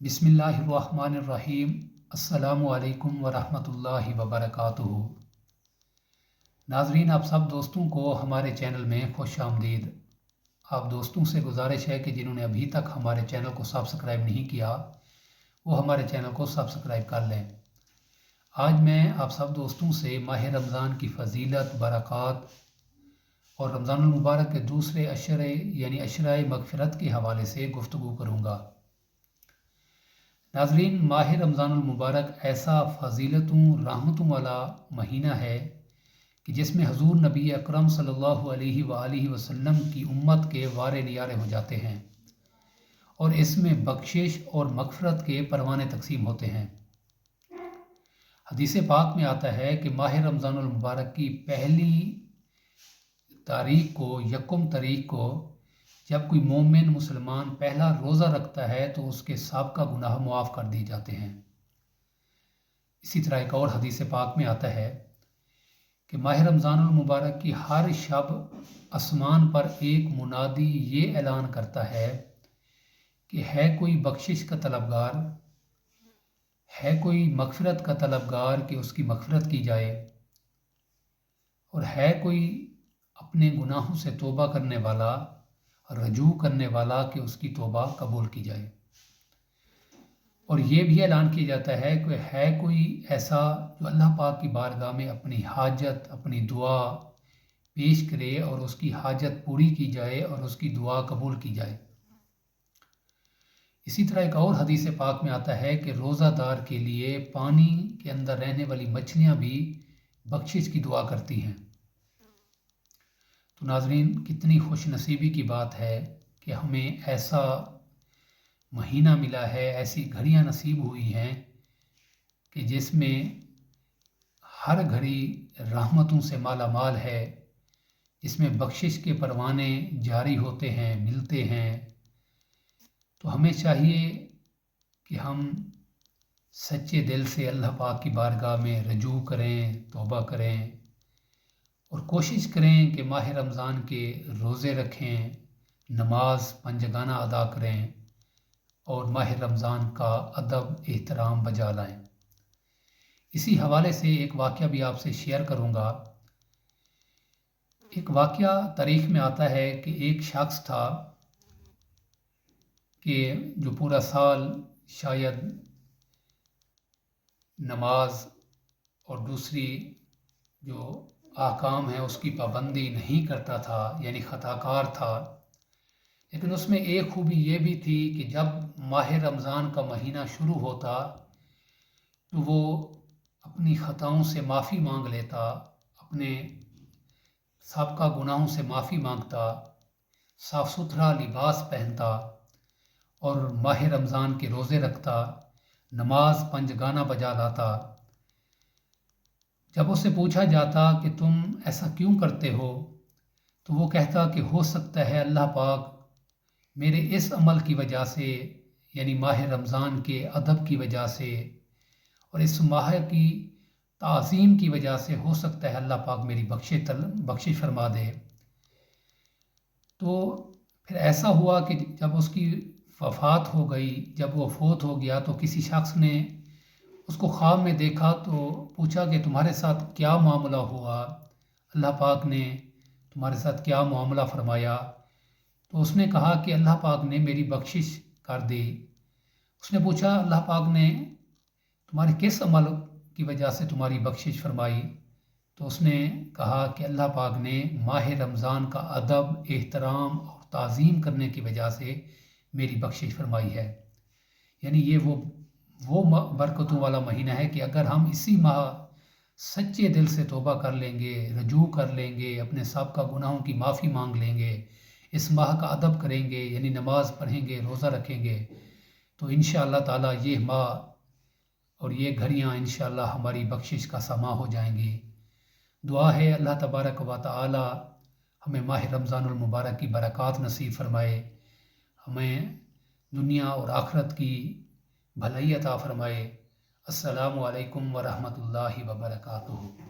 बिस्मिल्लाहिर्रहमानिर्रहीम। अस्सलामु अलैकुम वरहमतुल्लाहि वबरकातुहू। नाजरीन, आप सब दोस्तों को हमारे चैनल में खुश आमदीद। आप दोस्तों से गुजारिश है कि जिन्होंने अभी तक हमारे चैनल को सब्सक्राइब नहीं किया वो हमारे चैनल को सब्सक्राइब कर लें। आज मैं आप सब दोस्तों से माह रमज़ान की फ़जीलत, बरक़ात और रमज़ानुल मुबारक के दूसरे अशरे यानी अशराए मग़फ़िरत के हवाले से गुफ्तगू करूँगा। नाज़रीन, माह रमज़ानुल मुबारक ऐसा फ़जीलतों रहमतों वाला महीना है कि जिसमें हजूर नबी अकरम सल्लल्लाहु अलैहि वसल्लम की उम्मत के वारे नियारे हो जाते हैं और इसमें बख्शिश और मग़फ़िरत के परवाने तकसीम होते हैं। हदीस पाक में आता है कि माह रमज़ानुल मुबारक की पहली तारीख को, यकम तारीख को, जब कोई मोमिन मुसलमान पहला रोज़ा रखता है तो उसके साबका गुनाह मुआफ़ कर दिए जाते हैं। इसी तरह एक और हदीस पाक में आता है कि माह रमज़ानुल मुबारक की हर शब आसमान पर एक मुनादी ये ऐलान करता है कि है कोई बख्शिश का तलबगार, है कोई मग़फ़िरत का तलबगार कि उसकी मग़फ़िरत की जाए, और है कोई अपने गुनाहों से तौबा करने वाला, रजू करने वाला कि उसकी तौबा कबूल की जाए। और ये भी ऐलान किया जाता है कि है कोई ऐसा जो अल्लाह पाक की बारगाह में अपनी हाजत, अपनी दुआ पेश करे और उसकी हाजत पूरी की जाए और उसकी दुआ कबूल की जाए। इसी तरह एक और हदीस पाक में आता है कि रोज़ादार के लिए पानी के अंदर रहने वाली मछलियाँ भी बख्शिश की दुआ करती हैं। तो नाज़रीन, कितनी खुश नसीबी की बात है कि हमें ऐसा महीना मिला है, ऐसी घड़ियाँ नसीब हुई हैं कि जिसमें हर घड़ी रहमतों से माला माल है, जिसमें बख्शिश के परवाने जारी होते हैं, मिलते हैं। तो हमें चाहिए कि हम सच्चे दिल से अल्लाह पाक की बारगाह में रजू करें, तौबा करें और कोशिश करें कि माह रमज़ान के रोज़े रखें, नमाज पंजगाना अदा करें और माह रमज़ान का अदब एहतराम बजा लाएं। इसी हवाले से एक वाक़या भी आपसे शेयर करूँगा। एक वाक़या तारीख़ में आता है कि एक शख्स था कि जो पूरा साल शायद नमाज और दूसरी जो आकाम है उसकी पाबंदी नहीं करता था, यानी ख़ताकार था। लेकिन उसमें एक खूबी ये भी थी कि जब माह रमज़ान का महीना शुरू होता तो वो अपनी ख़ताओं से माफ़ी मांग लेता, अपने साबका गुनाहों से माफ़ी मांगता, साफ़ सुथरा लिबास पहनता और माह रमज़ान के रोज़े रखता, नमाज पंजगाना बजा लाता। जब उससे पूछा जाता कि तुम ऐसा क्यों करते हो, तो वो कहता कि हो सकता है अल्लाह पाक मेरे इस अमल की वजह से, यानी माह रमज़ान के अदब की वजह से और इस माह की ताज़ीम की वजह से, हो सकता है अल्लाह पाक मेरी बख्शिश फरमा दे। तो फिर ऐसा हुआ कि जब उसकी वफ़ात हो गई, जब वो फोत हो गया, तो किसी शख्स ने उसको ख्वाब में देखा तो पूछा कि तुम्हारे साथ क्या मामला हुआ, अल्लाह पाक ने तुम्हारे साथ क्या मामला फरमाया। तो उसने कहा कि अल्लाह पाक ने मेरी बख्शिश कर दी। उसने पूछा अल्लाह पाक ने तुम्हारे किस अमल की वजह से तुम्हारी बख्शिश फरमाई। तो उसने कहा कि अल्लाह पाक ने माह रमज़ान का अदब, एहतराम और ताज़ीम करने की वजह से मेरी बख्शिश फरमाई है। यानी ये वो बरकतों वाला महीना है कि अगर हम इसी माह सच्चे दिल से तौबा कर लेंगे, रजू कर लेंगे, अपने साबका गुनाहों की माफ़ी मांग लेंगे, इस माह का अदब करेंगे, यानी नमाज पढ़ेंगे, रोज़ा रखेंगे, तो इंशाअल्लाह ताला ये माह और ये घड़ियाँ इंशाअल्लाह हमारी बख्शिश का समा हो जाएंगी। दुआ है अल्लाह तबारक व तआला हमें माह रमज़ानुल मुबारक की बरक़ात नसीब फरमाए, हमें दुनिया और आखिरत की भलाई अता फरमाए। अस्सलामु अलैकुम व रहमतुल्लाहि व बरकातुहू।